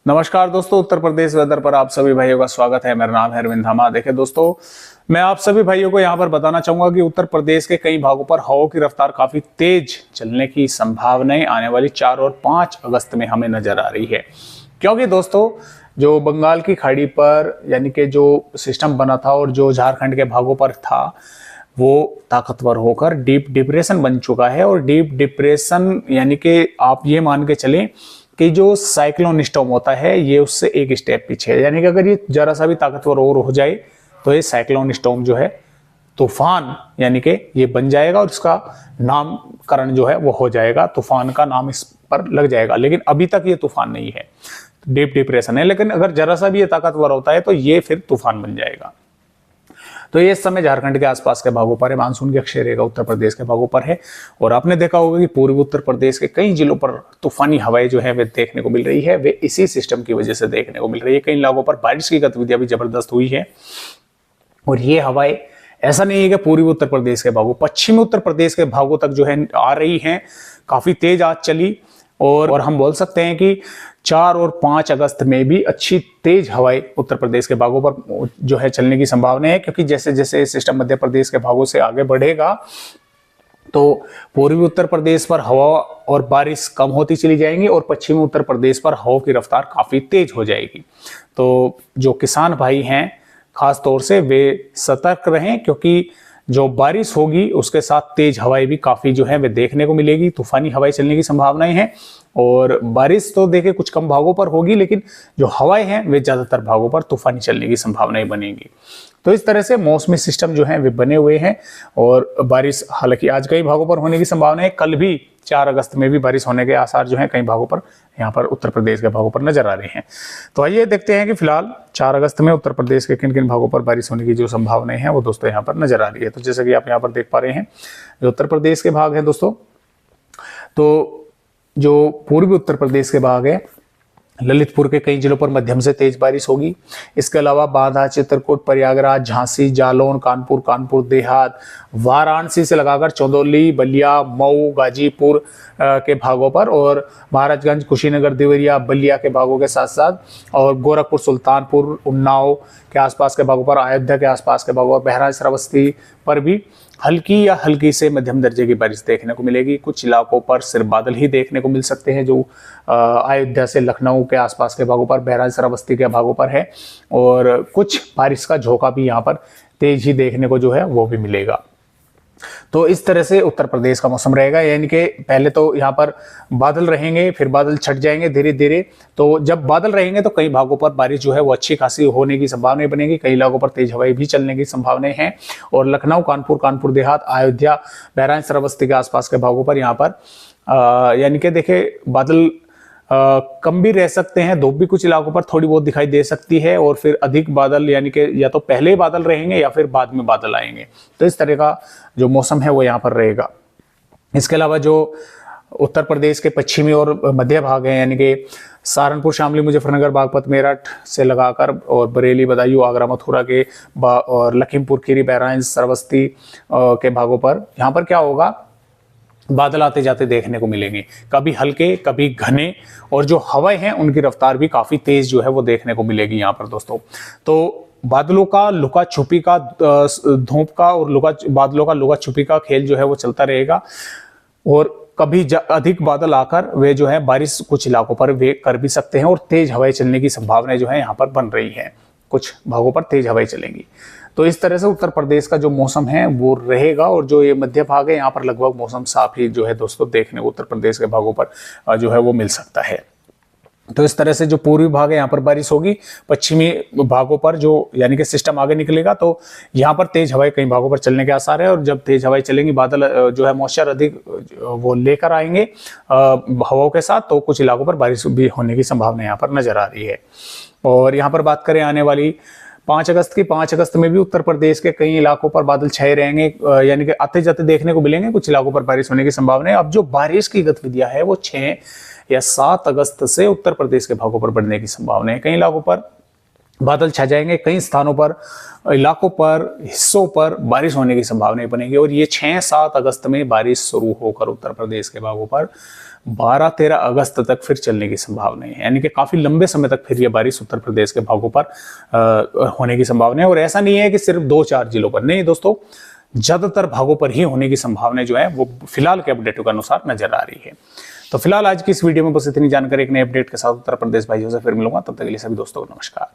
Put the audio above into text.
नमस्कार दोस्तों, उत्तर प्रदेश वेदर पर आप सभी भाइयों का स्वागत है। मेरा नाम है अरविंद धामा। देखिए दोस्तों, मैं आप सभी भाइयों को यहाँ पर बताना चाहूंगा कि उत्तर प्रदेश के कई भागों पर हवाओं की रफ्तार काफी तेज चलने की संभावनाएं आने वाली 4 और 5 अगस्त में हमें नजर आ रही है। क्योंकि दोस्तों, जो बंगाल की खाड़ी पर यानी कि जो सिस्टम बना था और जो झारखंड के भागों पर था, वो ताकतवर होकर डीप डिप्रेशन बन चुका है। और डीप डिप्रेशन यानी कि आप ये मान के चलें कि जो साइक्लोन स्टॉर्म होता है ये उससे एक स्टेप पीछे है। यानी कि अगर ये जरा सा भी ताकतवर और हो जाए तो ये साइक्लोन स्टॉर्म जो है तूफान यानी कि ये बन जाएगा और इसका नामकरण जो है वो हो जाएगा, तूफान का नाम इस पर लग जाएगा। लेकिन अभी तक ये तूफान नहीं है, डीप डिप्रेशन है। लेकिन अगर जरा सा भी ये ताकतवर होता है तो ये फिर तूफान बन जाएगा। तो ये इस समय झारखंड के आसपास के भागों पर है, मानसून की अक्षय रेखा उत्तर प्रदेश के भागों पर है। और आपने देखा होगा कि पूर्वी उत्तर प्रदेश के कई जिलों पर तूफानी हवाएं जो है वे देखने को मिल रही है। वे इसी सिस्टम की वजह से देखने को मिल रही है। कई इलाकों पर बारिश की गतिविधियां भी जबरदस्त हुई है। और ये हवाएं ऐसा नहीं है कि पूर्वी उत्तर प्रदेश के भागों, पश्चिमी उत्तर प्रदेश के भागों तक जो है आ रही हैं। काफी तेज आज चली और हम बोल सकते हैं कि 4 और 5 अगस्त में भी अच्छी तेज हवाएं उत्तर प्रदेश के भागों पर जो है चलने की संभावना है। क्योंकि जैसे जैसे सिस्टम मध्य प्रदेश के भागों से आगे बढ़ेगा तो पूर्वी उत्तर प्रदेश पर हवा और बारिश कम होती चली जाएंगी और पश्चिमी उत्तर प्रदेश पर हवा की रफ्तार काफी तेज हो जाएगी। तो जो किसान भाई हैं खास तौर से वे सतर्क रहें, क्योंकि जो बारिश होगी उसके साथ तेज हवाएं भी काफी जो है वे देखने को मिलेगी। तूफानी हवाएं चलने की संभावनाएं हैं। और बारिश तो देखिए कुछ कम भागों पर होगी, लेकिन जो हवाएं हैं वे ज्यादातर भागों पर तूफानी चलने की संभावनाएं बनेगी। तो इस तरह से मौसमी सिस्टम जो है वे बने हुए हैं। और बारिश हालांकि आज कई भागों पर होने की संभावना है। कल भी 4 अगस्त में भी बारिश होने के आसार जो हैं कई भागों पर यहाँ पर उत्तर प्रदेश के भागों पर नजर आ रहे हैं। तो आइए देखते हैं कि फिलहाल 4 अगस्त में उत्तर प्रदेश के किन किन भागों पर बारिश होने की जो संभावनाएं हैं वो दोस्तों यहाँ पर नजर आ रही है। तो जैसे कि आप यहाँ पर देख पा रहे हैं, जो उत्तर प्रदेश के भाग हैं दोस्तों, तो जो पूर्वी उत्तर प्रदेश के भाग है, ललितपुर के कई जिलों पर मध्यम से तेज बारिश होगी। इसके अलावा बांदा, चित्रकूट, प्रयागराज, झांसी, जालौन, कानपुर देहात, वाराणसी से लगाकर चंदौली, बलिया, मऊ, गाजीपुर के भागों पर, और महाराजगंज, कुशीनगर, देवरिया, बलिया के भागों के साथ साथ और गोरखपुर, सुल्तानपुर, उन्नाव के आसपास के भागों पर, अयोध्या के आसपास के भागों पर, बहराइच, श्रावस्ती पर भी हल्की या हल्की से मध्यम दर्जे की बारिश देखने को मिलेगी। कुछ इलाकों पर सिर्फ बादल ही देखने को मिल सकते हैं, जो अयोध्या से लखनऊ के आसपास के भागों पर, बहराइच, श्रावस्ती के भागों पर है। और कुछ बारिश का झोंका भी यहाँ पर तेज ही देखने को जो है वो भी मिलेगा। तो इस तरह से उत्तर प्रदेश का मौसम रहेगा। यानी कि पहले तो यहाँ पर बादल रहेंगे, फिर बादल छट जाएंगे धीरे धीरे। तो जब बादल रहेंगे तो कई भागों पर बारिश जो है वो अच्छी खासी होने की संभावनाएं बनेगी। कई इलाकों पर तेज हवाएं भी चलने की संभावनाएं हैं। और लखनऊ, कानपुर देहात, अयोध्या, बहराइच, श्रावस्ती के आसपास के भागों पर यहाँ पर यानी कि देखे बादल कम भी रह सकते हैं, धूप भी कुछ इलाकों पर थोड़ी बहुत दिखाई दे सकती है। और फिर अधिक बादल यानी कि या तो पहले बादल रहेंगे या फिर बाद में बादल आएंगे। तो इस तरह का जो मौसम है वो यहाँ पर रहेगा। इसके अलावा जो उत्तर प्रदेश के पश्चिमी और मध्य भाग हैं, यानी कि सहारनपुर, शामली, मुजफ्फरनगर, बागपत, मेरठ से लगाकर और बरेली, बदायूं, आगरा, मथुरा के और लखीमपुर खीरी, बहराइच, श्रावस्ती के भागों पर यहाँ पर क्या होगा, बादल आते जाते देखने को मिलेंगे। कभी हल्के, कभी घने, और जो हवाएं हैं उनकी रफ्तार भी काफी तेज जो है वो देखने को मिलेगी यहाँ पर दोस्तों। तो बादलों का लुका छुपी का, धूप का और बादलों का लुका छुपी का खेल जो है वो चलता रहेगा। और कभी अधिक बादल आकर वे जो है बारिश कुछ इलाकों पर वे कर भी सकते हैं। और तेज हवाएं चलने की संभावनाएं जो है यहाँ पर बन रही है। कुछ भागों पर तेज हवाएं चलेंगी। तो इस तरह से उत्तर प्रदेश का जो मौसम है वो रहेगा। और जो ये मध्य भाग है यहाँ पर लगभग मौसम साफ ही जो है दोस्तों देखने को उत्तर प्रदेश के भागों पर जो है वो मिल सकता है। तो इस तरह से जो पूर्वी भाग है यहाँ पर बारिश होगी। पश्चिमी भागों पर जो यानी कि सिस्टम आगे निकलेगा तो यहाँ पर तेज हवाएं कई भागों पर चलने के आसार है। और जब तेज हवाएं चलेंगी, बादल जो है मॉइस्चर अधिक वो लेकर आएंगे हवाओं के साथ, तो कुछ इलाकों पर बारिश भी होने की संभावना यहाँ पर नजर आ रही है। और यहाँ पर बात करें आने वाली 5 अगस्त की, 5 अगस्त में भी उत्तर प्रदेश के कई इलाकों पर बादल छाए रहेंगे, यानी कि आते जाते देखने को मिलेंगे। कुछ इलाकों पर बारिश होने की संभावना है। अब जो बारिश की गतिविधियां है वो 6 या 7 अगस्त से उत्तर प्रदेश के भागों पर बढ़ने की संभावना है। कई इलाकों पर बादल छा जाएंगे, कई स्थानों पर, इलाकों पर, हिस्सों पर बारिश होने की संभावना बनेगी। और ये 6-7 अगस्त में बारिश शुरू होकर उत्तर प्रदेश के भागों पर 12-13 अगस्त तक फिर चलने की संभावना है, यानी कि काफी लंबे समय तक फिर ये बारिश उत्तर प्रदेश के भागों पर होने की संभावना है। और ऐसा नहीं है कि सिर्फ 2-4 जिलों पर, नहीं दोस्तों, ज्यादातर भागों पर ही होने की संभावना जो है वो फिलहाल के अपडेटों के अनुसार नजर आ रही है। तो फिलहाल आज की इस वीडियो में बस इतनी जानकारी। एक नए अपडेट के साथ उत्तर प्रदेश भाइयों से फिर मिलूंगा, तब तक के लिए सभी दोस्तों को नमस्कार।